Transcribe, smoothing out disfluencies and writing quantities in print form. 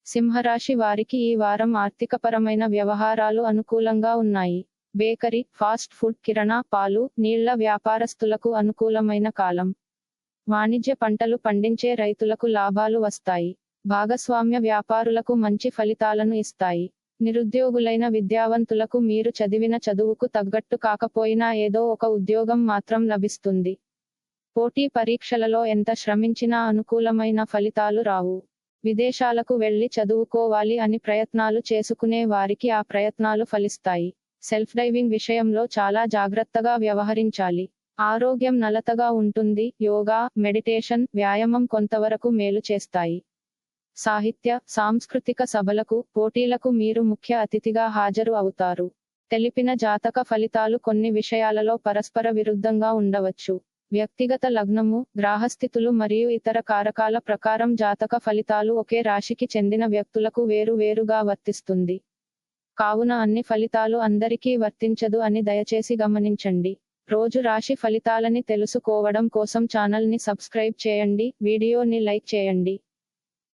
సింహరాశి వారికి ఈ వారం ఆర్థికపరమైన వ్యవహారాలు అనుకూలంగా ఉన్నాయి. బేకరీ, ఫాస్ట్ ఫుడ్, కిరాణా, పాలు, నీళ్ల వ్యాపారస్తులకు అనుకూలమైన కాలం. వాణిజ్య పంటలు పండించే రైతులకు లాభాలు వస్తాయి. భాగస్వామ్య వ్యాపారులకు మంచి ఫలితాలను ఇస్తాయి. నిరుద్యోగులైన విద్యావంతులకు మీరు చదివిన చదువుకు తగ్గట్టు కాకపోయినా ఏదో ఒక ఉద్యోగం మాత్రం లభిస్తుంది. పోటీ పరీక్షలలో ఎంత శ్రమించినా అనుకూలమైన ఫలితాలు రావు. విదేశాలకు వెళ్లి చదువుకోవాలి అని ప్రయత్నాలు చేసుకునే వారికి ఆ ప్రయత్నాలు ఫలిస్తాయి. సెల్ఫ్ డ్రైవింగ్ విషయంలో చాలా జాగ్రత్తగా వ్యవహరించాలి. ఆరోగ్యం నలతగా ఉంటుంది. యోగా, మెడిటేషన్, వ్యాయామం కొంతవరకు మేలు చేస్తాయి. సాహిత్య, సాంస్కృతిక సభలకు, పోటీలకు మీరు ముఖ్య అతిథిగా హాజరు అవుతారు. తెలిపిన జాతక ఫలితాలు కొన్ని విషయాలలో పరస్పర విరుద్ధంగా ఉండవచ్చు. వ్యక్తిగత లగ్నము, గ్రహస్థితులు మరియు ఇతర కారకాల ప్రకారం జాతక ఫలితాలు ఒకే రాశికి చెందిన వ్యక్తులకు వేరు వేరుగా వర్తిస్తుంది. కావున అన్ని ఫలితాలు అందరికీ వర్తించదు అని దయచేసి గమనించండి. రోజు రాశి ఫలితాలని తెలుసుకోవడం కోసం ఛానల్ ని సబ్స్క్రైబ్ చేయండి, వీడియోని లైక్ చేయండి.